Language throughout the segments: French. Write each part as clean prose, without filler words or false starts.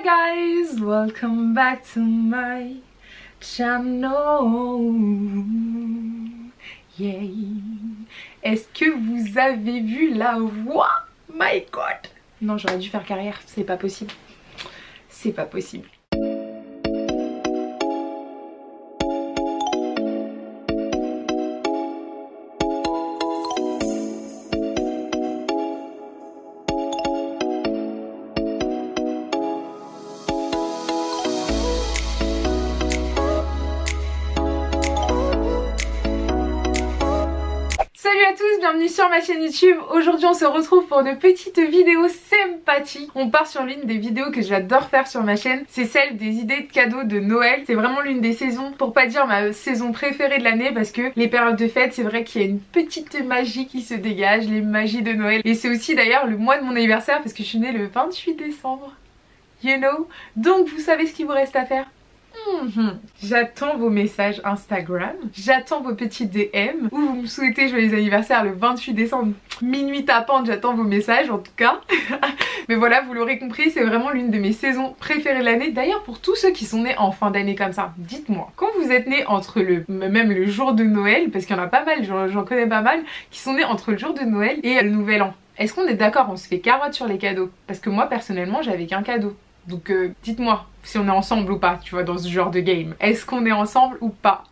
guys, welcome back to my channel. Yeah. Est-ce que vous avez vu la voix? My god. Non, j'aurais dû faire carrière, c'est pas possible. C'est pas possible. Salut à tous, bienvenue sur ma chaîne YouTube. Aujourd'hui on se retrouve pour une petite vidéo sympathique. On part sur l'une des vidéos que j'adore faire sur ma chaîne. C'est celle des idées de cadeaux de Noël. C'est vraiment l'une des saisons, pour pas dire ma saison préférée de l'année, parce que les périodes de fête, c'est vrai qu'il y a une petite magie qui se dégage, les magies de Noël. Et c'est aussi d'ailleurs le mois de mon anniversaire parce que je suis née le 28 décembre. You know. Donc vous savez ce qu'il vous reste à faire. J'attends vos messages Instagram, j'attends vos petits DM où vous me souhaitez joyeux anniversaire le 28 décembre, minuit tapante, j'attends vos messages en tout cas. Mais voilà, vous l'aurez compris, c'est vraiment l'une de mes saisons préférées de l'année. D'ailleurs pour tous ceux qui sont nés en fin d'année comme ça, dites-moi, quand vous êtes nés entre même le jour de Noël, parce qu'il y en a pas mal, j'en connais pas mal, qui sont nés entre le jour de Noël et le nouvel an. Est-ce qu'on est d'accord, on se fait carotte sur les cadeaux? Parce que moi personnellement j'avais qu'un cadeau. Donc dites-moi si on est ensemble ou pas, tu vois, dans ce genre de game. Est-ce qu'on est ensemble ou pas?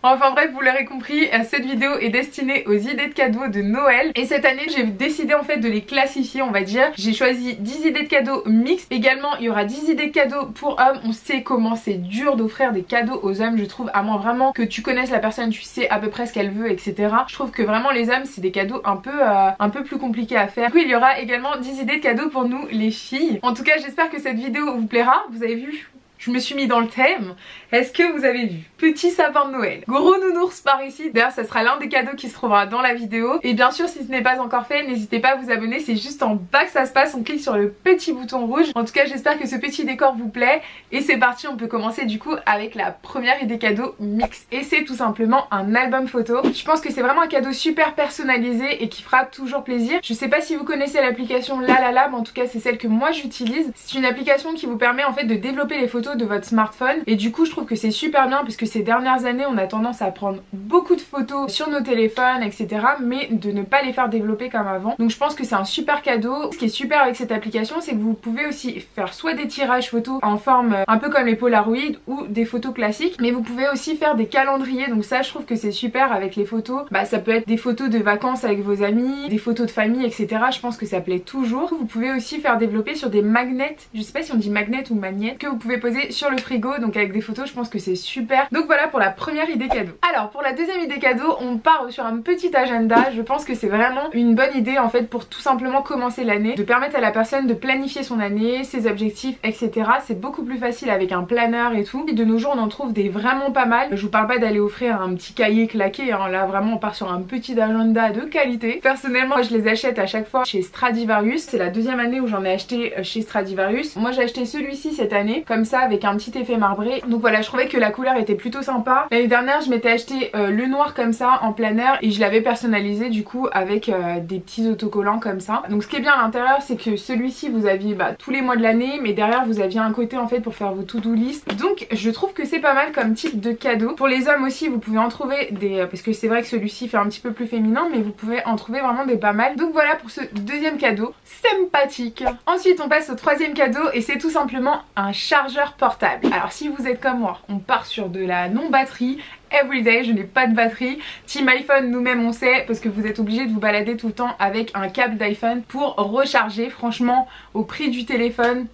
Enfin bref, vous l'aurez compris, cette vidéo est destinée aux idées de cadeaux de Noël. Et cette année, j'ai décidé en fait de les classifier, on va dire. J'ai choisi 10 idées de cadeaux mixtes. Également, il y aura 10 idées de cadeaux pour hommes. On sait comment c'est dur d'offrir des cadeaux aux hommes, je trouve, à moins vraiment que tu connaisses la personne, tu sais à peu près ce qu'elle veut, etc. Je trouve que vraiment les hommes, c'est des cadeaux un peu plus compliqués à faire. Du coup, il y aura également 10 idées de cadeaux pour nous, les filles. En tout cas, j'espère que cette vidéo vous plaira. Vous avez vu, je me suis mis dans le thème. Est-ce que vous avez vu? Petit sapin de Noël, gros nounours par ici. D'ailleurs ça sera l'un des cadeaux qui se trouvera dans la vidéo. Et bien sûr si ce n'est pas encore fait, n'hésitez pas à vous abonner. C'est juste en bas que ça se passe, on clique sur le petit bouton rouge. En tout cas j'espère que ce petit décor vous plaît. Et c'est parti, on peut commencer du coup avec la première idée cadeau mix. Et c'est tout simplement un album photo. Je pense que c'est vraiment un cadeau super personnalisé et qui fera toujours plaisir. Je sais pas si vous connaissez l'application Lalala, mais en tout cas c'est celle que moi j'utilise. C'est une application qui vous permet en fait de développer les photos de votre smartphone. Et du coup je trouve que c'est super bien parce que ces dernières années on a tendance à prendre beaucoup de photos sur nos téléphones etc, mais de ne pas les faire développer comme avant. Donc je pense que c'est un super cadeau. Ce qui est super avec cette application, c'est que vous pouvez aussi faire soit des tirages photos en forme un peu comme les Polaroid ou des photos classiques, mais vous pouvez aussi faire des calendriers. Donc ça je trouve que c'est super avec les photos. Bah ça peut être des photos de vacances avec vos amis, des photos de famille etc. Je pense que ça plaît toujours. Vous pouvez aussi faire développer sur des magnets, je sais pas si on dit magnet ou magnète, que vous pouvez poser sur le frigo, donc avec des photos. Je pense que c'est super. Donc voilà pour la première idée cadeau. Alors pour la deuxième idée cadeau, on part sur un petit agenda. Je pense que c'est vraiment une bonne idée en fait pour tout simplement commencer l'année, de permettre à la personne de planifier son année, ses objectifs etc. C'est beaucoup plus facile avec un planeur et tout. Et de nos jours on en trouve des vraiment pas mal. Je vous parle pas d'aller offrir un petit cahier claqué hein. Là vraiment on part sur un petit agenda de qualité. Personnellement moi je les achète à chaque fois chez Stradivarius. C'est la deuxième année où j'en ai acheté chez Stradivarius. Moi j'ai acheté celui-ci cette année comme ça avec un petit effet marbré. Donc voilà, je trouvais que la couleur était plutôt sympa. L'année dernière je m'étais acheté le noir comme ça en planeur et je l'avais personnalisé du coup avec des petits autocollants comme ça. Donc ce qui est bien à l'intérieur c'est que celui-ci vous aviez tous les mois de l'année, mais derrière vous aviez un côté en fait pour faire vos to-do list. Donc je trouve que c'est pas mal comme type de cadeau. Pour les hommes aussi vous pouvez en trouver des, parce que c'est vrai que celui-ci fait un petit peu plus féminin, mais vous pouvez en trouver vraiment des pas mal. Donc voilà pour ce deuxième cadeau sympathique. Ensuite on passe au troisième cadeau et c'est tout simplement un chargeur portable. Alors si vous êtes comme moi, on part sur de la non-batterie. Everyday, je n'ai pas de batterie. Team iPhone, nous-mêmes on sait, parce que vous êtes obligé de vous balader tout le temps avec un câble d'iPhone pour recharger. Franchement, au prix du téléphone,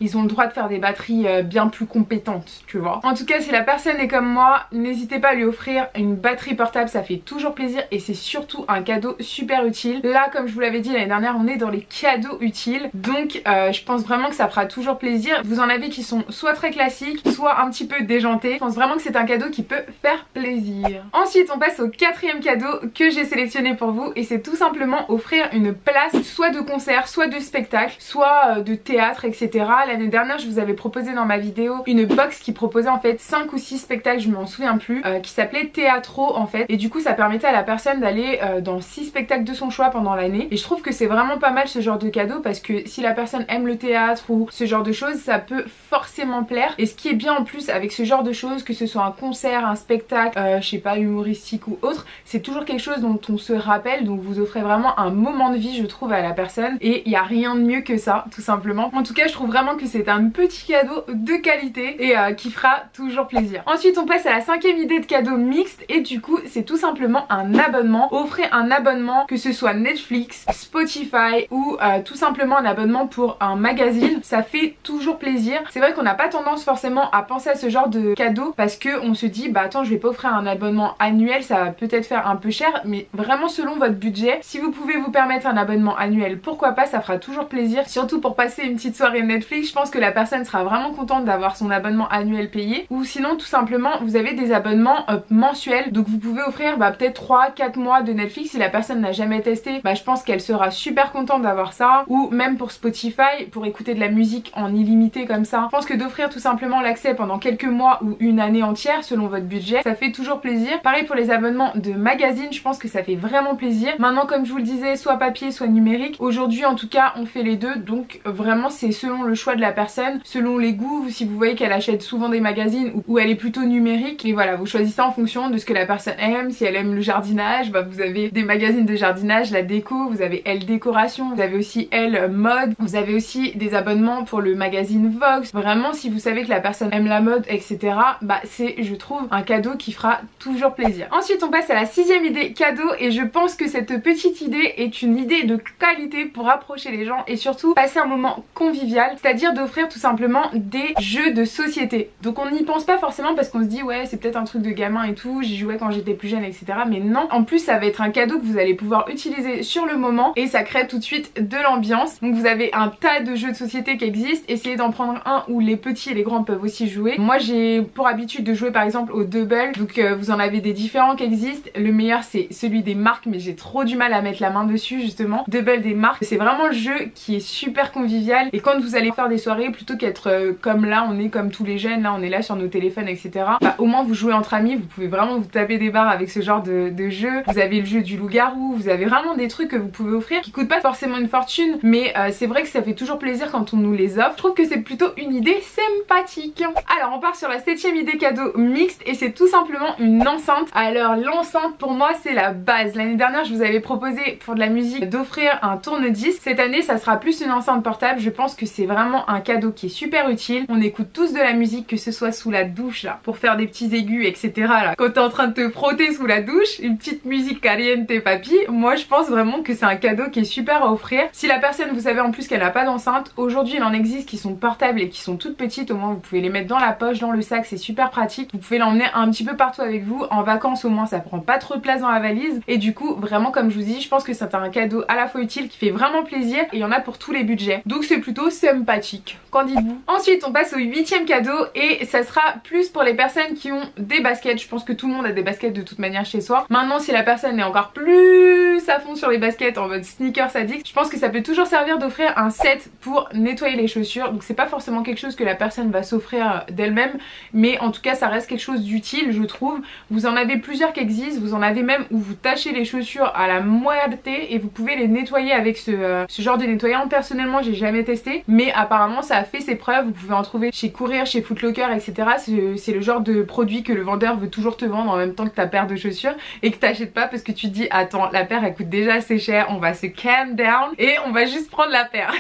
ils ont le droit de faire des batteries bien plus compétentes, tu vois. En tout cas, si la personne est comme moi, n'hésitez pas à lui offrir une batterie portable, ça fait toujours plaisir et c'est surtout un cadeau super utile. Là, comme je vous l'avais dit l'année dernière, on est dans les cadeaux utiles, donc je pense vraiment que ça fera toujours plaisir. Vous en avez qui sont soit très classiques, soit un petit peu déjantés. Je pense vraiment que c'est un cadeau qui peut faire plaisir. Ensuite, on passe au quatrième cadeau que j'ai sélectionné pour vous et c'est tout simplement offrir une place soit de concert, soit de spectacle, soit de théâtre, etc. l'année dernière je vous avais proposé dans ma vidéo une box qui proposait en fait 5 ou 6 spectacles, je m'en souviens plus, qui s'appelait Théâtro en fait, et du coup ça permettait à la personne d'aller dans 6 spectacles de son choix pendant l'année, et je trouve que c'est vraiment pas mal ce genre de cadeau parce que si la personne aime le théâtre ou ce genre de choses, ça peut forcément plaire. Et ce qui est bien en plus avec ce genre de choses, que ce soit un concert, un spectacle, je sais pas, humoristique ou autre, c'est toujours quelque chose dont on se rappelle, donc vous offrez vraiment un moment de vie je trouve à la personne, et il n'y a rien de mieux que ça tout simplement. En tout cas je trouve vraiment que c'est un petit cadeau de qualité et qui fera toujours plaisir. Ensuite on passe à la 5e idée de cadeau mixte, et du coup c'est tout simplement un abonnement. Offrez un abonnement, que ce soit Netflix, Spotify ou tout simplement un abonnement pour un magazine, ça fait toujours plaisir. C'est vrai qu'on n'a pas tendance forcément à penser à ce genre de cadeau parce que on se dit bah attends, je vais pas offrir un abonnement annuel, ça va peut-être faire un peu cher, mais vraiment selon votre budget, si vous pouvez vous permettre un abonnement annuel, pourquoi pas, ça fera toujours plaisir, surtout pour passer une petite soirée Netflix. Je pense que la personne sera vraiment contente d'avoir son abonnement annuel payé. Ou sinon tout simplement vous avez des abonnements mensuels, donc vous pouvez offrir peut-être 3-4 mois de Netflix. Si la personne n'a jamais testé, je pense qu'elle sera super contente d'avoir ça. Ou même pour Spotify, pour écouter de la musique en illimité comme ça, je pense que d'offrir tout simplement l'accès pendant quelques mois ou une année entière selon votre budget, ça fait toujours plaisir. Pareil pour les abonnements de magazines, je pense que ça fait vraiment plaisir. Maintenant comme je vous le disais, soit papier soit numérique, aujourd'hui en tout cas on fait les deux, donc vraiment c'est selon le choix de la personne, selon les goûts. Si vous voyez qu'elle achète souvent des magazines ou elle est plutôt numérique, et voilà, vous choisissez en fonction de ce que la personne aime. Si elle aime le jardinage, vous avez des magazines de jardinage, la déco, vous avez Elle Décoration, vous avez aussi Elle Mode, vous avez aussi des abonnements pour le magazine Vox. Vraiment si vous savez que la personne aime la mode etc, c'est je trouve un cadeau qui fera toujours plaisir. Ensuite on passe à la 6e idée cadeau, et je pense que cette petite idée est une idée de qualité pour rapprocher les gens et surtout passer un moment convivial, c'est-à-dire d'offrir tout simplement des jeux de société. Donc on n'y pense pas forcément parce qu'on se dit ouais c'est peut-être un truc de gamin et tout, j'y jouais quand j'étais plus jeune etc, mais non, en plus ça va être un cadeau que vous allez pouvoir utiliser sur le moment et ça crée tout de suite de l'ambiance. Donc vous avez un tas de jeux de société qui existent, essayez d'en prendre un où les petits et les grands peuvent aussi jouer. Moi j'ai pour habitude de jouer par exemple au Double, donc vous en avez des différents qui existent. Le meilleur c'est celui des marques, mais j'ai trop du mal à mettre la main dessus justement. Double des marques, c'est vraiment le jeu qui est super convivial, et quand vous allez faire des soirées, plutôt qu'être comme là, on est comme tous les jeunes, là on est là sur nos téléphones etc, au moins vous jouez entre amis, vous pouvez vraiment vous taper des barres avec ce genre de jeu. Vous avez le jeu du loup-garou, vous avez vraiment des trucs que vous pouvez offrir qui coûtent pas forcément une fortune, mais c'est vrai que ça fait toujours plaisir quand on nous les offre. Je trouve que c'est plutôt une idée sympathique. Alors on part sur la 7e idée cadeau mixte, et c'est tout simplement une enceinte. Alors l'enceinte pour moi c'est la base. L'année dernière je vous avais proposé pour de la musique d'offrir un tourne-disque. Cette année ça sera plus une enceinte portable. Je pense que c'est vraiment un cadeau qui est super utile. On écoute tous de la musique, que ce soit sous la douche là, pour faire des petits aigus etc là. Quand t'es en train de te frotter sous la douche, une petite musique caliente papi, moi je pense vraiment que c'est un cadeau qui est super à offrir. Si la personne, vous savez en plus qu'elle n'a pas d'enceinte, aujourd'hui il en existe qui sont portables et qui sont toutes petites, au moins vous pouvez les mettre dans la poche, dans le sac, c'est super pratique. Vous pouvez l'emmener un petit peu partout avec vous. En vacances au moins ça prend pas trop de place dans la valise, et du coup vraiment comme je vous dis, je pense que c'est un cadeau à la fois utile qui fait vraiment plaisir, et il y en a pour tous les budgets, donc c'est plutôt sympathique. Qu'en dites-vous? Ensuite on passe au 8e cadeau, et ça sera plus pour les personnes qui ont des baskets. Je pense que tout le monde a des baskets de toute manière chez soi. Maintenant si la personne est encore plus à fond sur les baskets en mode sneakers addict, je pense que ça peut toujours servir d'offrir un set pour nettoyer les chaussures. Donc c'est pas forcément quelque chose que la personne va s'offrir d'elle-même, mais en tout cas ça reste quelque chose d'utile je trouve. Vous en avez plusieurs qui existent, vous en avez même où vous tachez les chaussures à la muerte et vous pouvez les nettoyer avec ce genre de nettoyant. Personnellement j'ai jamais testé, mais apparemment ça a fait ses preuves. Vous pouvez en trouver chez Courir, chez Foot Locker etc. C'est le genre de produit que le vendeur veut toujours te vendre en même temps que ta paire de chaussures, et que t'achètes pas parce que tu te dis attends, la paire elle coûte déjà assez cher, on va se calm down et on va juste prendre la paire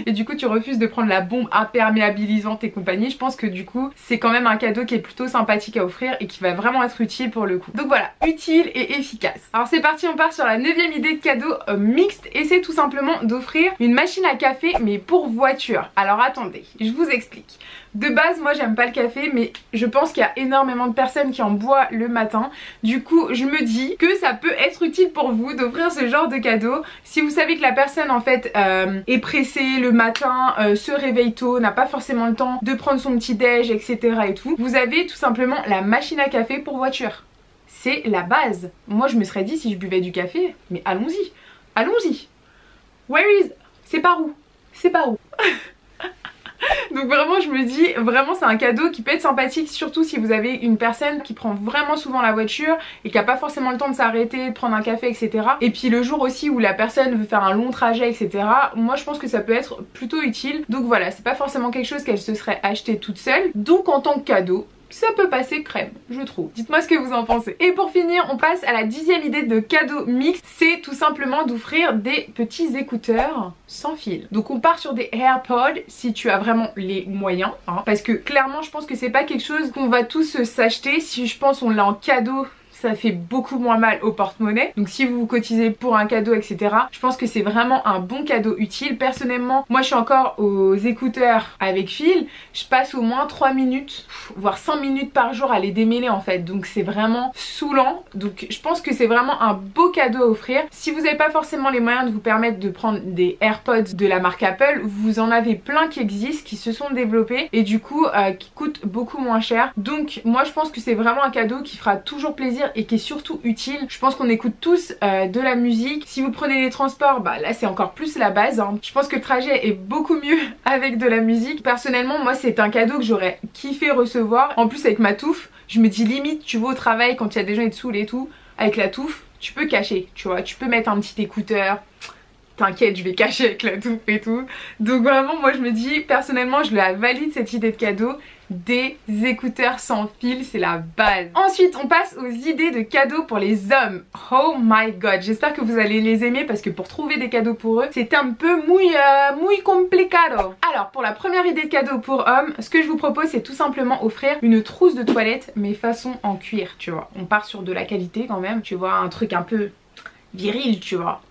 et du coup tu refuses de prendre la bombe imperméabilisante et compagnie. Je pense que du coup c'est quand même un cadeau qui est plutôt sympathique à offrir et qui va vraiment être utile pour le coup. Donc voilà, utile et efficace. Alors c'est parti, on part sur la 9e idée de cadeau mixte, et c'est tout simplement d'offrir une machine à café mais pour voiture. Alors attendez, je vous explique. De base moi j'aime pas le café, mais je pense qu'il y a énormément de personnes qui en boivent le matin. Du coup je me dis que ça peut être utile pour vous d'offrir ce genre de cadeau. Si vous savez que la personne en fait est pressée le matin, se réveille tôt, n'a pas forcément le temps de prendre son petit déj etc et tout, vous avez tout simplement la machine à café pour voiture. C'est la base. Moi je me serais dit si je buvais du café, mais allons-y, allons-y. Where is... C'est par où? C'est par où? Donc vraiment je me dis, vraiment c'est un cadeau qui peut être sympathique, surtout si vous avez une personne qui prend vraiment souvent la voiture et qui a pas forcément le temps de s'arrêter, de prendre un café, etc. Et puis le jour aussi où la personne veut faire un long trajet, etc. Moi je pense que ça peut être plutôt utile. Donc voilà, c'est pas forcément quelque chose qu'elle se serait acheté toute seule. Donc en tant que cadeau, ça peut passer crème, je trouve. Dites-moi ce que vous en pensez. Et pour finir, on passe à la 10e idée de cadeau mix. C'est tout simplement d'offrir des petits écouteurs sans fil. Donc on part sur des AirPods si tu as vraiment les moyens, hein, parce que clairement je pense que c'est pas quelque chose qu'on va tous s'acheter. Si je pense on l'a en cadeau, ça fait beaucoup moins mal au porte-monnaie. Donc si vous vous cotisez pour un cadeau, etc., je pense que c'est vraiment un bon cadeau utile. Personnellement, moi je suis encore aux écouteurs avec fil. Je passe au moins 3 minutes, voire 5 minutes par jour à les démêler en fait. Donc c'est vraiment saoulant. Donc je pense que c'est vraiment un beau cadeau à offrir. Si vous n'avez pas forcément les moyens de vous permettre de prendre des AirPods de la marque Apple, vous en avez plein qui existent, qui se sont développés et du coup qui coûtent beaucoup moins cher. Donc moi je pense que c'est vraiment un cadeau qui fera toujours plaisir et qui est surtout utile. Je pense qu'on écoute tous de la musique. Si vous prenez les transports, bah là c'est encore plus la base, hein. Je pense que le trajet est beaucoup mieux avec de la musique. Personnellement, moi c'est un cadeau que j'aurais kiffé recevoir. En plus avec ma touffe, je me dis limite, tu vas au travail quand il y a des gens qui te saoulent et tout, avec la touffe, tu peux cacher, tu vois, tu peux mettre un petit écouteur. T'inquiète, je vais cacher avec la touffe et tout. Donc vraiment, moi je me dis, personnellement, je la valide cette idée de cadeau. Des écouteurs sans fil, c'est la base. Ensuite, on passe aux idées de cadeaux pour les hommes. Oh my god, j'espère que vous allez les aimer parce que pour trouver des cadeaux pour eux, c'est un peu muy complicado. Alors, pour la première idée de cadeau pour hommes, ce que je vous propose, c'est tout simplement offrir une trousse de toilette, mais façon en cuir, tu vois. On part sur de la qualité quand même, tu vois, un truc un peu viril, tu vois.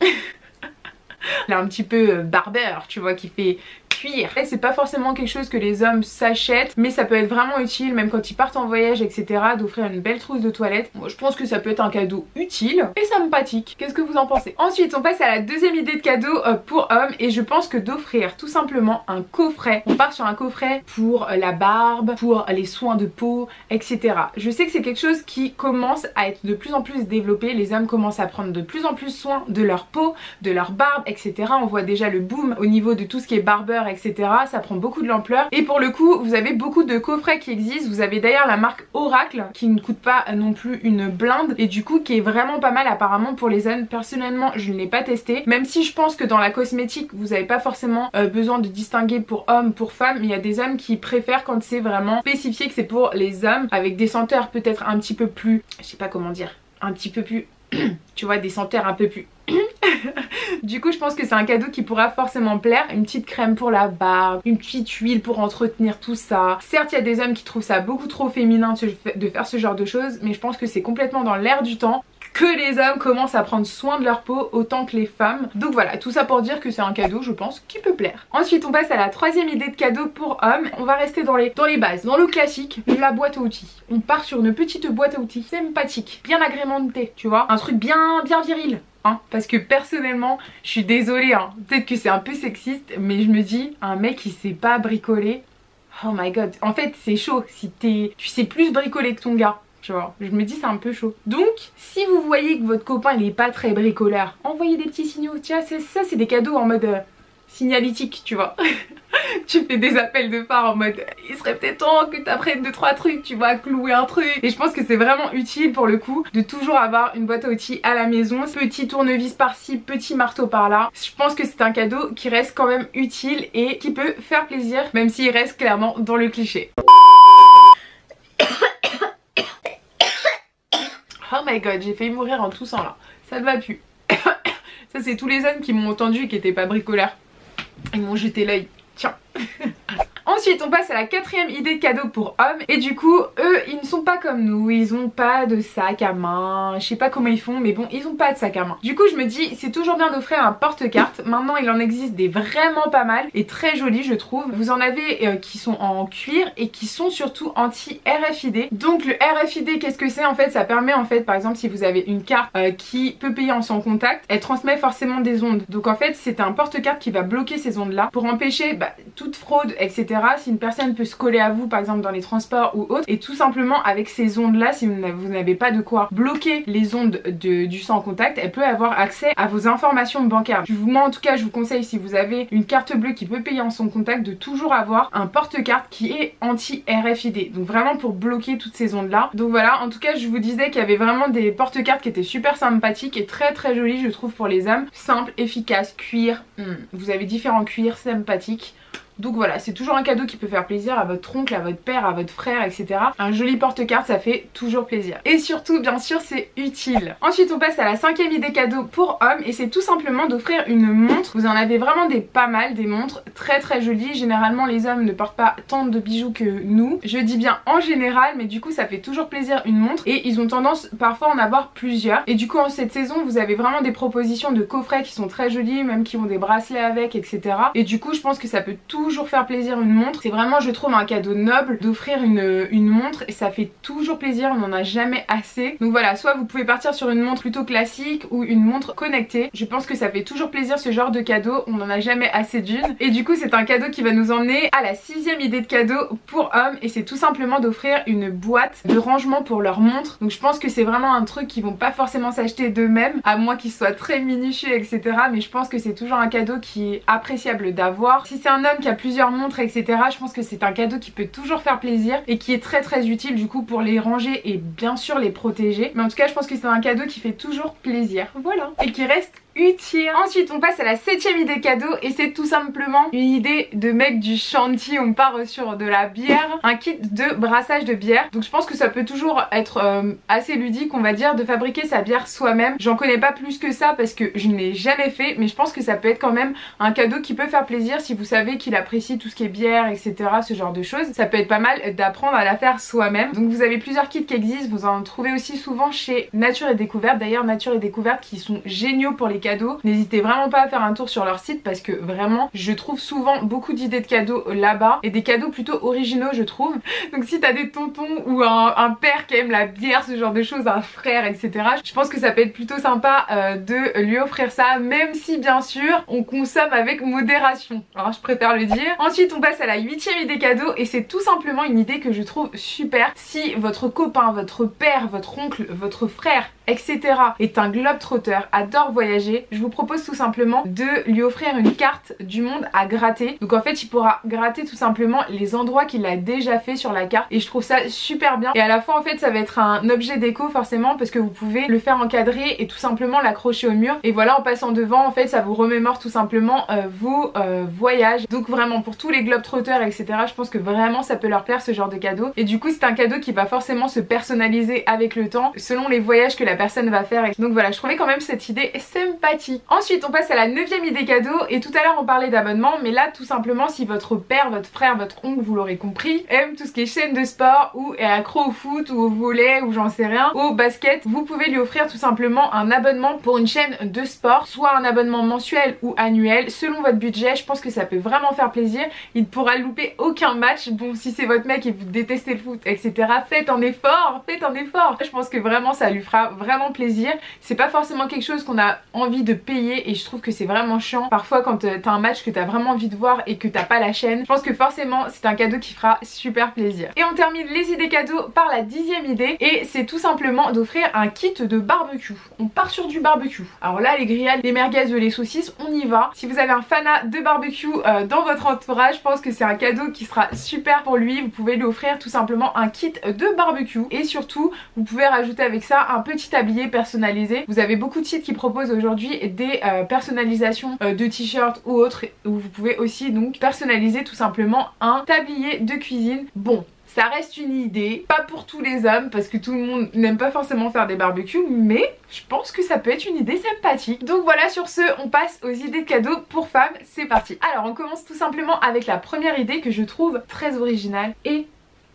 Là, un petit peu barbeur, tu vois, qui fait cuir. Et c'est pas forcément quelque chose que les hommes s'achètent, mais ça peut être vraiment utile, même quand ils partent en voyage, etc., d'offrir une belle trousse de toilette. Moi je pense que ça peut être un cadeau utile et sympathique. Qu'est-ce que vous en pensez? Ensuite on passe à la deuxième idée de cadeau pour hommes, et je pense que d'offrir tout simplement un coffret. On part sur un coffret pour la barbe, pour les soins de peau, etc. Je sais que c'est quelque chose qui commence à être de plus en plus développé. Les hommes commencent à prendre de plus en plus soin de leur peau, de leur barbe, etc. On voit déjà le boom au niveau de tout ce qui est barbeur, etc. Ça prend beaucoup de l'ampleur et pour le coup vous avez beaucoup de coffrets qui existent. Vous avez d'ailleurs la marque Oracle qui ne coûte pas non plus une blinde et du coup qui est vraiment pas mal apparemment pour les hommes. Personnellement je ne l'ai pas testé, même si je pense que dans la cosmétique vous n'avez pas forcément besoin de distinguer pour hommes, pour femmes. Il y a des hommes qui préfèrent quand c'est vraiment spécifié que c'est pour les hommes, avec des senteurs peut-être un petit peu plus, je sais pas comment dire, un petit peu plus tu vois, des senteurs un peu plus du coup je pense que c'est un cadeau qui pourra forcément plaire. Une petite crème pour la barbe, une petite huile pour entretenir tout ça. Certes il y a des hommes qui trouvent ça beaucoup trop féminin de faire ce genre de choses, mais je pense que c'est complètement dans l'air du temps que les hommes commencent à prendre soin de leur peau autant que les femmes. Donc voilà, tout ça pour dire que c'est un cadeau, je pense, qui peut plaire. Ensuite on passe à la troisième idée de cadeau pour hommes. On va rester dans les bases, dans le classique, la boîte à outils. On part sur une petite boîte à outils sympathique, bien agrémentée, tu vois, un truc bien viril. Hein, parce que personnellement je suis désolée, hein, peut-être que c'est un peu sexiste, mais je me dis, un mec qui sait pas bricoler, oh my god, en fait c'est chaud si tu sais plus bricoler que ton gars, tu vois, je me dis c'est un peu chaud. Donc si vous voyez que votre copain il est pas très bricoleur, envoyez des petits signaux, tiens ça c'est des cadeaux en mode signalétique, tu vois. Tu fais des appels de phare en mode il serait peut-être temps que tu apprennes 2-3 trucs, tu vois, clouer un truc. Et je pense que c'est vraiment utile pour le coup de toujours avoir une boîte à outils à la maison. Petit tournevis par-ci, petit marteau par-là. Je pense que c'est un cadeau qui reste quand même utile et qui peut faire plaisir, même s'il reste clairement dans le cliché. Oh my god, j'ai failli mourir en toussant là. Ça ne va plus. Ça c'est tous les hommes qui m'ont entendu et qui n'étaient pas bricoleurs. Ils m'ont jeté l'œil. Tiens. Ensuite on passe à la quatrième idée de cadeau pour hommes. Et du coup eux ils ne sont pas comme nous, ils ont pas de sac à main. Je sais pas comment ils font mais bon, ils ont pas de sac à main. Du coup je me dis c'est toujours bien d'offrir un porte-carte. Maintenant il en existe des vraiment pas mal et très jolis je trouve. Vous en avez qui sont en cuir et qui sont surtout anti-RFID. Donc le RFID qu'est-ce que c'est en fait? Ça permet en fait par exemple si vous avez une carte qui peut payer en sans contact, elle transmet forcément des ondes. Donc en fait c'est un porte-carte qui va bloquer ces ondes là pour empêcher toute fraude etc. Si une personne peut se coller à vous par exemple dans les transports ou autre, et tout simplement avec ces ondes là, si vous n'avez pas de quoi bloquer les ondes du sang en contact, elle peut avoir accès à vos informations bancaires. Moi en tout cas je vous conseille, si vous avez une carte bleue qui peut payer en son contact, de toujours avoir un porte-carte qui est anti-RFID, donc vraiment pour bloquer toutes ces ondes là. Donc voilà, en tout cas je vous disais qu'il y avait vraiment des porte-cartes qui étaient super sympathiques et très très jolies je trouve pour les hommes, simple, efficace, cuir, vous avez différents cuirs sympathiques. Donc voilà, c'est toujours un cadeau qui peut faire plaisir à votre oncle, à votre père, à votre frère, etc. Un joli porte-carte, ça fait toujours plaisir. Et surtout, bien sûr, c'est utile. Ensuite, on passe à la 5e idée cadeau pour hommes, et c'est tout simplement d'offrir une montre. Vous en avez vraiment pas mal, des montres très très jolies. Généralement, les hommes ne portent pas tant de bijoux que nous. Je dis bien en général, mais du coup, ça fait toujours plaisir une montre. Et ils ont tendance parfois à en avoir plusieurs. Et du coup, en cette saison, vous avez vraiment des propositions de coffrets qui sont très jolis, même qui ont des bracelets avec, etc. Et du coup, je pense que ça peut toujours faire plaisir une montre. C'est vraiment, je trouve, un cadeau noble d'offrir une montre, et ça fait toujours plaisir, on n'en a jamais assez. Donc voilà, soit vous pouvez partir sur une montre plutôt classique ou une montre connectée. Je pense que ça fait toujours plaisir ce genre de cadeau, on n'en a jamais assez d'une. Et du coup, c'est un cadeau qui va nous emmener à la 6e idée de cadeau pour hommes, et c'est tout simplement d'offrir une boîte de rangement pour leur montre. Donc je pense que c'est vraiment un truc qu'ils vont pas forcément s'acheter d'eux-mêmes, à moins qu'ils soient très minutieux, etc. Mais je pense que c'est toujours un cadeau qui est appréciable d'avoir. Si c'est un homme qui a plusieurs montres, etc., je pense que c'est un cadeau qui peut toujours faire plaisir et qui est très très utile du coup pour les ranger et bien sûr les protéger. Mais en tout cas, je pense que c'est un cadeau qui fait toujours plaisir, voilà, et qui reste utile. Ensuite, on passe à la 7e idée cadeau, et c'est tout simplement une idée de mec du chantier. On part sur de la bière, un kit de brassage de bière. Donc je pense que ça peut toujours être assez ludique, on va dire, de fabriquer sa bière soi-même. J'en connais pas plus que ça parce que je ne l'ai jamais fait, mais je pense que ça peut être quand même un cadeau qui peut faire plaisir si vous savez qu'il apprécie tout ce qui est bière, etc., ce genre de choses. Ça peut être pas mal d'apprendre à la faire soi-même. Donc vous avez plusieurs kits qui existent, vous en trouvez aussi souvent chez Nature et Découverte. D'ailleurs, Nature et Découverte qui sont géniaux pour les cadeaux. N'hésitez vraiment pas à faire un tour sur leur site, parce que vraiment je trouve souvent beaucoup d'idées de cadeaux là-bas, et des cadeaux plutôt originaux je trouve. Donc si t'as des tontons ou un père qui aime la bière, ce genre de choses, un frère, etc., je pense que ça peut être plutôt sympa de lui offrir ça, même si bien sûr on consomme avec modération, alors je préfère le dire. Ensuite, on passe à la 8e idée cadeau, et c'est tout simplement une idée que je trouve super. Si votre copain, votre père, votre oncle, votre frère, etc. est un globe-trotter, adore voyager, je vous propose tout simplement de lui offrir une carte du monde à gratter. Donc en fait, il pourra gratter tout simplement les endroits qu'il a déjà fait sur la carte, et je trouve ça super bien. Et à la fois en fait, ça va être un objet déco forcément, parce que vous pouvez le faire encadrer et tout simplement l'accrocher au mur. Et voilà, en passant devant, en fait, ça vous remémore tout simplement vos voyages. Donc vraiment, pour tous les globe-trotters, etc., je pense que vraiment ça peut leur plaire ce genre de cadeau. Et du coup, c'est un cadeau qui va forcément se personnaliser avec le temps, selon les voyages que la personne va faire. Donc voilà, je trouvais quand même cette idée sympathique. Ensuite, on passe à la 9e idée cadeau, et tout à l'heure on parlait d'abonnement, mais là tout simplement, si votre père, votre frère, votre oncle, vous l'aurez compris, aime tout ce qui est chaîne de sport, ou est accro au foot ou au volley ou j'en sais rien, au basket, vous pouvez lui offrir tout simplement un abonnement pour une chaîne de sport, soit un abonnement mensuel ou annuel selon votre budget. Je pense que ça peut vraiment faire plaisir, il ne pourra louper aucun match. Bon, si c'est votre mec et vous détestez le foot, etc., faites un effort, faites un effort. Je pense que vraiment ça lui fera vraiment plaisir. C'est pas forcément quelque chose qu'on a envie de payer, et je trouve que c'est vraiment chiant parfois quand t'as un match que t'as vraiment envie de voir et que t'as pas la chaîne. Je pense que forcément c'est un cadeau qui fera super plaisir. Et on termine les idées cadeaux par la 10e idée, et c'est tout simplement d'offrir un kit de barbecue. On part sur du barbecue. Alors là, les grillades, les merguez, les saucisses, on y va. Si vous avez un fanat de barbecue dans votre entourage, je pense que c'est un cadeau qui sera super pour lui. Vous pouvez lui offrir tout simplement un kit de barbecue, et surtout vous pouvez rajouter avec ça un petit tablier personnalisé. Vous avez beaucoup de sites qui proposent aujourd'hui des personnalisations de t-shirts ou autres, où vous pouvez aussi donc personnaliser tout simplement un tablier de cuisine. Bon, ça reste une idée, pas pour tous les hommes, parce que tout le monde n'aime pas forcément faire des barbecues, mais je pense que ça peut être une idée sympathique. Donc voilà, sur ce, on passe aux idées de cadeaux pour femmes, c'est parti. Alors on commence tout simplement avec la première idée que je trouve très originale et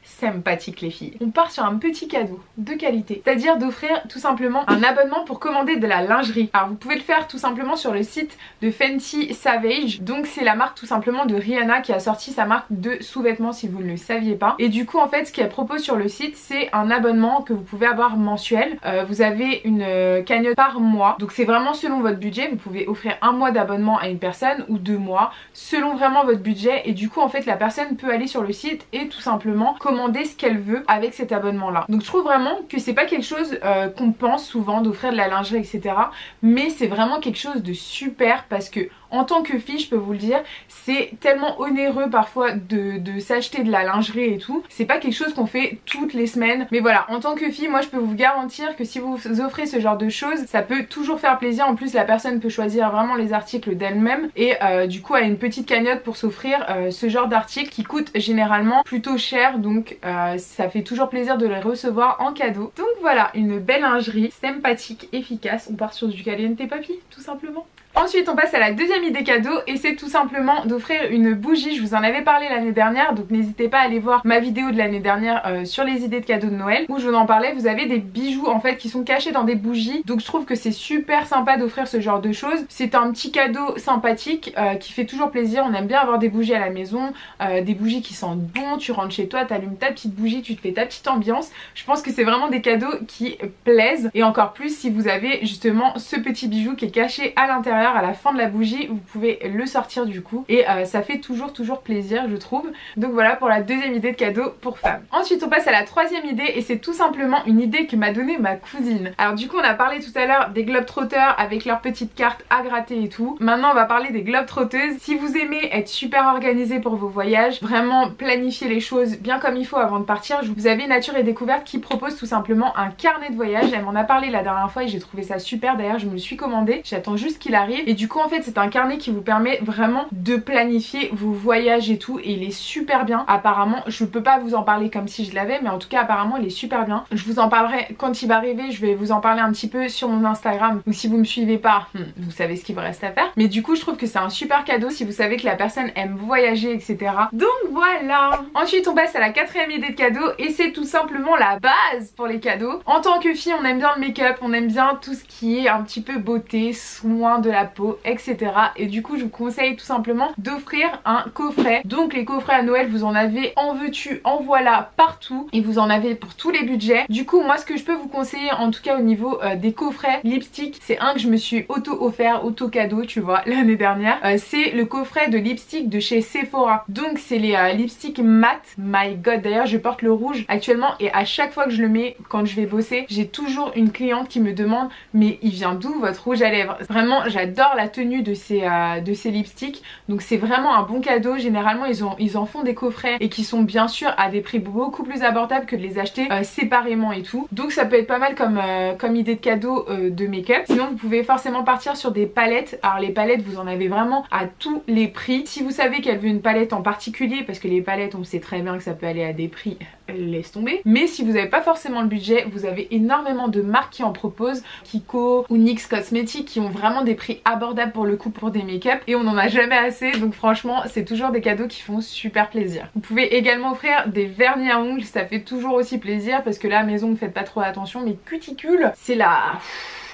sympathique les filles. On part sur un petit cadeau de qualité, c'est-à-dire d'offrir tout simplement un abonnement pour commander de la lingerie. Alors vous pouvez le faire tout simplement sur le site de Fenty Savage, donc c'est la marque tout simplement de Rihanna qui a sorti sa marque de sous-vêtements si vous ne le saviez pas. Et du coup en fait ce qu'elle propose sur le site c'est un abonnement que vous pouvez avoir mensuel. Vous avez une cagnotte par mois, donc c'est vraiment selon votre budget. Vous pouvez offrir un mois d'abonnement à une personne ou 2 mois selon vraiment votre budget, et du coup en fait la personne peut aller sur le site et tout simplement commander ce qu'elle veut avec cet abonnement là. Donc je trouve vraiment que c'est pas quelque chose qu'on pense souvent d'offrir de la lingerie etc, mais c'est vraiment quelque chose de super parce que en tant que fille, je peux vous le dire, c'est tellement onéreux parfois de s'acheter de la lingerie et tout. C'est pas quelque chose qu'on fait toutes les semaines. Mais voilà, en tant que fille, moi je peux vous garantir que si vous offrez ce genre de choses, ça peut toujours faire plaisir. En plus, la personne peut choisir vraiment les articles d'elle-même et du coup a une petite cagnotte pour s'offrir ce genre d'articles qui coûtent généralement plutôt cher. Donc ça fait toujours plaisir de les recevoir en cadeau. Donc voilà, une belle lingerie, sympathique, efficace. On part sur du caliente papy, tout simplement. Ensuite on passe à la deuxième idée cadeau et c'est tout simplement d'offrir une bougie. Je vous en avais parlé l'année dernière, donc n'hésitez pas à aller voir ma vidéo de l'année dernière sur les idées de cadeaux de Noël où je vous en parlais. Vous avez des bijoux en fait qui sont cachés dans des bougies, donc je trouve que c'est super sympa d'offrir ce genre de choses. C'est un petit cadeau sympathique qui fait toujours plaisir. On aime bien avoir des bougies à la maison, des bougies qui sentent bon. Tu rentres chez toi, t'allumes ta petite bougie, tu te fais ta petite ambiance. Je pense que c'est vraiment des cadeaux qui plaisent, et encore plus si vous avez justement ce petit bijou qui est caché à l'intérieur. À la fin de la bougie vous pouvez le sortir du coup, et ça fait toujours plaisir je trouve. Donc voilà pour la deuxième idée de cadeau pour femmes. Ensuite on passe à la troisième idée et c'est tout simplement une idée que m'a donnée ma cousine. Alors du coup on a parlé tout à l'heure des globetrotters avec leurs petites cartes à gratter et tout. Maintenant on va parler des globetrotteuses. Si vous aimez être super organisé pour vos voyages, vraiment planifier les choses bien comme il faut avant de partir, vous avez Nature et Découverte qui propose tout simplement un carnet de voyage. Elle m'en a parlé la dernière fois et j'ai trouvé ça super. D'ailleurs je me le suis commandé, j'attends juste qu'il arrive. Et du coup en fait c'est un carnet qui vous permet vraiment de planifier vos voyages et tout, et il est super bien. Apparemment je peux pas vous en parler comme si je l'avais, mais en tout cas apparemment il est super bien. Je vous en parlerai quand il va arriver, je vais vous en parler un petit peu sur mon Instagram, ou si vous me suivez pas, vous savez ce qu'il vous reste à faire. Mais du coup je trouve que c'est un super cadeau si vous savez que la personne aime voyager etc. Donc voilà. Ensuite on passe à la quatrième idée de cadeau et c'est tout simplement la base pour les cadeaux. En tant que fille on aime bien le make-up, on aime bien tout ce qui est un petit peu beauté, soin de la peau etc. Et du coup je vous conseille tout simplement d'offrir un coffret. Donc les coffrets à Noël vous en avez en veux-tu en voilà partout, et vous en avez pour tous les budgets. Du coup moi ce que je peux vous conseiller en tout cas au niveau des coffrets lipstick, c'est un que je me suis auto-offert, auto-cadeau tu vois l'année dernière, c'est le coffret de lipstick de chez Sephora. Donc c'est les lipsticks mat. My god, d'ailleurs je porte le rouge actuellement et à chaque fois que je le mets quand je vais bosser, j'ai toujours une cliente qui me demande mais il vient d'où votre rouge à lèvres. Vraiment j'adore la tenue de ces lipsticks, donc c'est vraiment un bon cadeau. Généralement ils en font des coffrets et qui sont bien sûr à des prix beaucoup plus abordables que de les acheter séparément et tout. Donc ça peut être pas mal comme idée de cadeau de make-up. Sinon vous pouvez forcément partir sur des palettes. Alors les palettes vous en avez vraiment à tous les prix. Si vous savez qu'elle veut une palette en particulier, parce que les palettes on sait très bien que ça peut aller à des prix, laisse tomber. Mais si vous n'avez pas forcément le budget, vous avez énormément de marques qui en proposent, Kiko ou NYX Cosmetics, qui ont vraiment des prix abordables pour le coup pour des make-up, et on n'en a jamais assez. Donc franchement c'est toujours des cadeaux qui font super plaisir. Vous pouvez également offrir des vernis à ongles, ça fait toujours aussi plaisir parce que là à la maison ne faites pas trop attention, mais cuticule c'est là,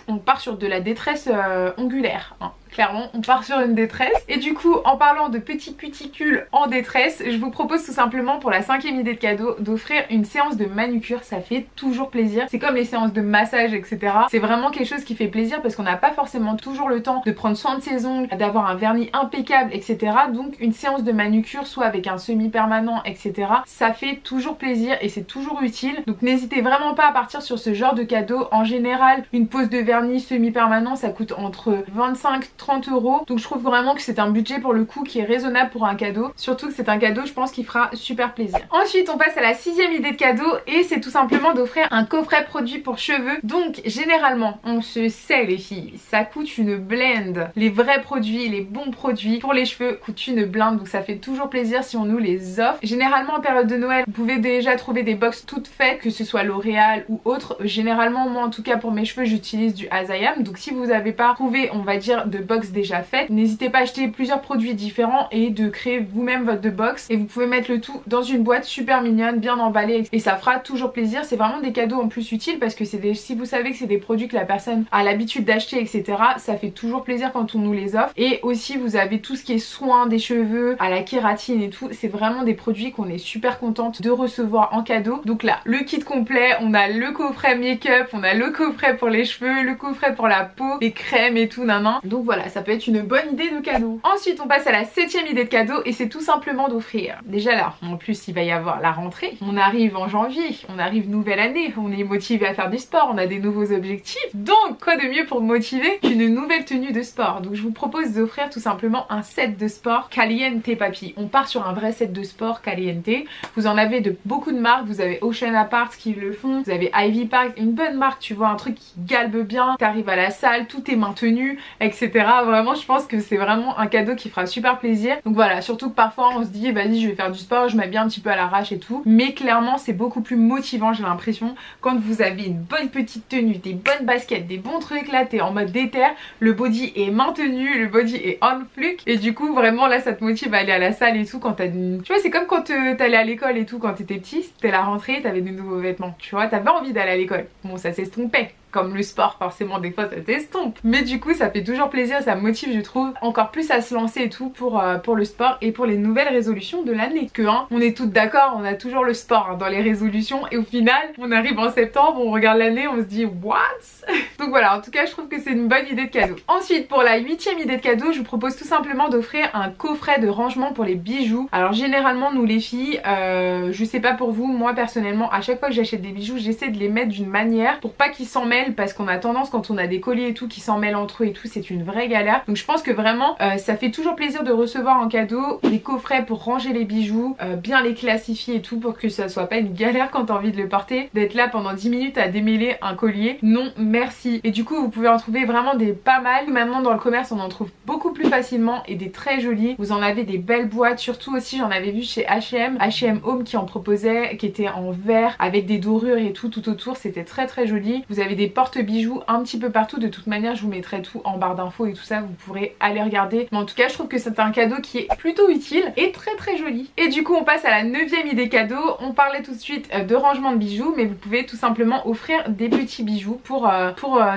on part sur de la détresse ongulaire hein. Clairement on part sur une détresse. Et du coup en parlant de petits cuticules en détresse, je vous propose tout simplement pour la cinquième idée de cadeau d'offrir une séance de manucure. Ça fait toujours plaisir, c'est comme les séances de massage etc. C'est vraiment quelque chose qui fait plaisir parce qu'on n'a pas forcément toujours le temps de prendre soin de ses ongles, d'avoir un vernis impeccable etc. Donc une séance de manucure soit avec un semi-permanent etc. ça fait toujours plaisir et c'est toujours utile. Donc n'hésitez vraiment pas à partir sur ce genre de cadeau. En général une pose de vernis semi-permanent ça coûte entre 25-30 €. Donc je trouve vraiment que c'est un budget pour le coup qui est raisonnable pour un cadeau. Surtout que c'est un cadeau je pense qui fera super plaisir. Ensuite on passe à la sixième idée de cadeau et c'est tout simplement d'offrir un coffret produit pour cheveux. Donc généralement on se sait les filles, ça coûte une blinde. Les vrais produits, les bons produits pour les cheveux coûtent une blinde, donc ça fait toujours plaisir si on nous les offre. Généralement en période de Noël vous pouvez déjà trouver des box toutes faites, que ce soit L'Oréal ou autre. Généralement moi en tout cas pour mes cheveux j'utilise du Azayam. Donc si vous n'avez pas trouvé on va dire de box déjà faite. N'hésitez pas à acheter plusieurs produits différents et de créer vous-même votre box, et vous pouvez mettre le tout dans une boîte super mignonne, bien emballée, et ça fera toujours plaisir. C'est vraiment des cadeaux en plus utiles parce que si vous savez que c'est des produits que la personne a l'habitude d'acheter, etc., ça fait toujours plaisir quand on nous les offre. Et aussi vous avez tout ce qui est soin des cheveux, à la kératine et tout, c'est vraiment des produits qu'on est super contente de recevoir en cadeau. Donc là, le kit complet, on a le coffret make-up, on a le coffret pour les cheveux, le coffret pour la peau, les crèmes et tout, nanan. Donc voilà, ça peut être une bonne idée de cadeau. Ensuite on passe à la 7e idée de cadeau, et c'est tout simplement d'offrir. Déjà là, en plus il va y avoir la rentrée, on arrive en janvier, on arrive nouvelle année, on est motivé à faire du sport, on a des nouveaux objectifs. Donc quoi de mieux pour me motiver qu'une nouvelle tenue de sport. Donc je vous propose d'offrir tout simplement un set de sport Caliente papy. On part sur un vrai set de sport Caliente. Vous en avez de beaucoup de marques, vous avez Ocean Apart qui le font, vous avez Ivy Park, une bonne marque, tu vois, un truc qui galbe bien, t'arrives à la salle, tout est maintenu, etc. Vraiment je pense que c'est vraiment un cadeau qui fera super plaisir. Donc voilà, surtout que parfois on se dit vas-y je vais faire du sport, je m'habille un petit peu à l'arrache et tout, mais clairement c'est beaucoup plus motivant, j'ai l'impression, quand vous avez une bonne petite tenue, des bonnes baskets, des bons trucs, là t'es en mode déter, le body est maintenu, le body est on fluke, et du coup vraiment là ça te motive à aller à la salle et tout quand t'as une... Tu vois, c'est comme quand t'allais à l'école et tout quand t'étais petit, c'était la rentrée, t'avais des nouveaux vêtements, tu vois, t'avais envie d'aller à l'école. Bon, ça s'estompait. Comme le sport, forcément des fois ça s'estompe, mais du coup ça fait toujours plaisir, ça motive je trouve encore plus à se lancer et tout pour le sport et pour les nouvelles résolutions de l'année. Que hein, on est toutes d'accord, on a toujours le sport hein, dans les résolutions, et au final on arrive en septembre, on regarde l'année, on se dit what. Donc voilà, en tout cas je trouve que c'est une bonne idée de cadeau. Ensuite pour la 8e idée de cadeau, je vous propose tout simplement d'offrir un coffret de rangement pour les bijoux. Alors généralement nous les filles, je sais pas pour vous, moi personnellement à chaque fois que j'achète des bijoux j'essaie de les mettre d'une manière pour pas qu'ils s'en mêlent, parce qu'on a tendance quand on a des colliers et tout qui s'en mêlent entre eux et tout, c'est une vraie galère. Donc je pense que vraiment ça fait toujours plaisir de recevoir en cadeau des coffrets pour ranger les bijoux, bien les classifier et tout, pour que ça soit pas une galère quand t'as envie de le porter, d'être là pendant 10 minutes à démêler un collier. Non merci. Et du coup vous pouvez en trouver vraiment des pas mal. Maintenant dans le commerce on en trouve beaucoup plus facilement, et des très jolis. Vous en avez des belles boîtes, surtout aussi j'en avais vu chez H&M Home qui en proposait, qui était en verre avec des dorures et tout autour, c'était très très joli. Vous avez des porte-bijoux un petit peu partout, de toute manière je vous mettrai tout en barre d'infos et tout ça, vous pourrez aller regarder. Mais en tout cas je trouve que c'est un cadeau qui est plutôt utile et très très joli. Et du coup on passe à la 9e idée cadeau. On parlait tout de suite de rangement de bijoux, mais vous pouvez tout simplement offrir des petits bijoux pour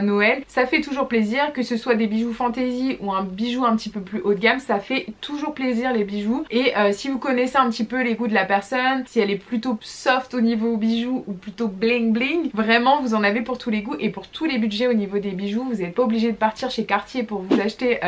Noël. Ça fait toujours plaisir, que ce soit des bijoux fantaisie ou un bijou un petit peu plus haut de gamme, ça fait toujours plaisir les bijoux. Et si vous connaissez un petit peu les goûts de la personne, si elle est plutôt soft au niveau bijoux ou plutôt bling bling, vraiment vous en avez pour tous les goûts et pour tous les budgets au niveau des bijoux. Vous n'êtes pas obligé de partir chez Cartier pour vous acheter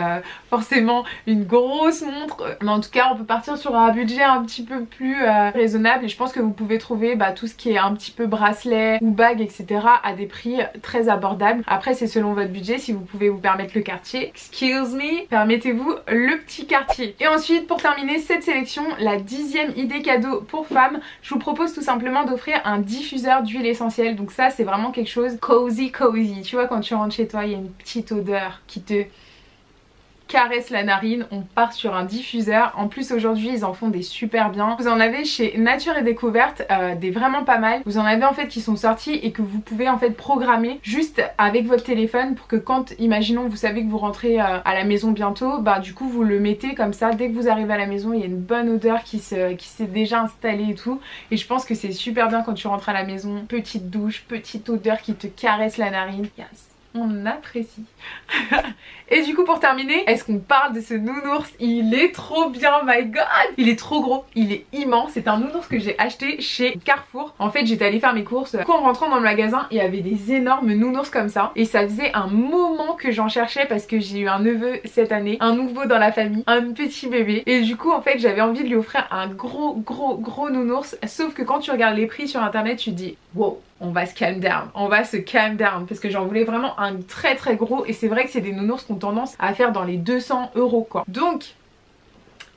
forcément une grosse montre, mais en tout cas on peut partir sur un budget un petit peu plus raisonnable, et je pense que vous pouvez trouver tout ce qui est un petit peu bracelet ou bague, etc. à des prix très abordables. Après c'est selon votre budget, si vous pouvez vous permettre le Cartier, excuse me, permettez-vous le petit Cartier. Et ensuite pour terminer cette sélection, la 10e idée cadeau pour femmes, je vous propose tout simplement d'offrir un diffuseur d'huile essentielle. Donc ça c'est vraiment quelque chose cozy, tu vois, quand tu rentres chez toi il y a une petite odeur qui te caresse la narine, on part sur un diffuseur. En plus aujourd'hui ils en font des super bien. Vous en avez chez Nature et Découverte des vraiment pas mal. Vous en avez en fait qui sont sortis et que vous pouvez en fait programmer juste avec votre téléphone, pour que quand, imaginons, vous savez que vous rentrez à la maison bientôt, du coup vous le mettez comme ça, dès que vous arrivez à la maison il y a une bonne odeur qui s'est déjà installée et tout, et je pense que c'est super bien quand tu rentres à la maison. Petite douche, petite odeur qui te caresse la narine. Yes, on apprécie. Et du coup pour terminer, est-ce qu'on parle de ce nounours? Il est trop bien, my god. Il est trop gros, il est immense. C'est un nounours que j'ai acheté chez Carrefour. En fait j'étais allée faire mes courses, en rentrant dans le magasin il y avait des énormes nounours comme ça, et ça faisait un moment que j'en cherchais, parce que j'ai eu un neveu cette année, un nouveau dans la famille, un petit bébé, et du coup en fait j'avais envie de lui offrir un gros nounours. Sauf que quand tu regardes les prix sur internet tu te dis wow, on va se calm down, parce que j'en voulais vraiment un très très gros, et c'est vrai que c'est des nounours qui ont tendance à faire dans les 200 € quoi. Donc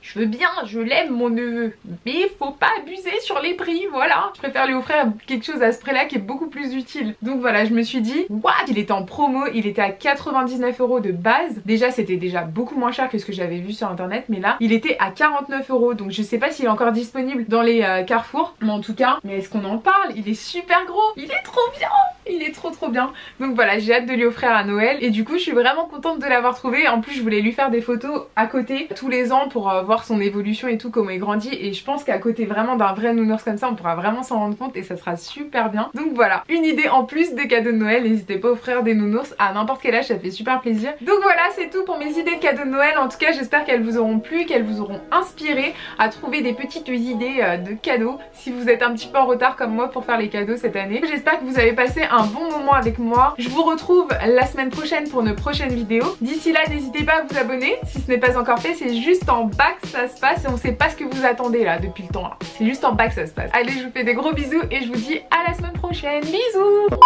je veux bien, je l'aime mon neveu, mais faut pas abuser sur les prix, voilà. Je préfère lui offrir quelque chose à ce prix là qui est beaucoup plus utile. Donc voilà, je me suis dit, what, il était en promo, il était à 99 € de base. Déjà c'était déjà beaucoup moins cher que ce que j'avais vu sur internet, mais là il était à 49 €. Donc je sais pas s'il est encore disponible dans les Carrefour, mais en tout cas, mais est-ce qu'on en parle? Il est super gros, il est trop bien. Il est trop bien. Donc voilà, j'ai hâte de lui offrir à Noël. Et du coup je suis vraiment contente de l'avoir trouvé. En plus je voulais lui faire des photos à côté tous les ans pour voir son évolution et tout, comment il grandit. Et je pense qu'à côté vraiment d'un vrai nounours comme ça, on pourra vraiment s'en rendre compte et ça sera super bien. Donc voilà, une idée en plus des cadeaux de Noël. N'hésitez pas à offrir des nounours à n'importe quel âge, ça fait super plaisir. Donc voilà, c'est tout pour mes idées de cadeaux de Noël. En tout cas j'espère qu'elles vous auront plu, qu'elles vous auront inspiré à trouver des petites idées de cadeaux si vous êtes un petit peu en retard comme moi pour faire les cadeaux cette année. J'espère que vous avez passé un bon moment avec moi. Je vous retrouve la semaine prochaine pour une prochaine vidéo. D'ici là, n'hésitez pas à vous abonner si ce n'est pas encore fait. C'est juste en bas que ça se passe et on sait pas ce que vous attendez là depuis le temps là. C'est juste en bas que ça se passe. Allez, je vous fais des gros bisous et je vous dis à la semaine prochaine. Bisous.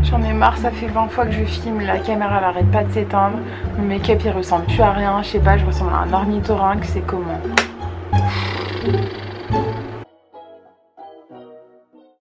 J'en ai marre, ça fait 20 fois que je filme, la caméra elle arrête pas de s'éteindre. Mon make-up il ressemble plus à rien, je sais pas, je ressemble à un ornithorynque, c'est comment?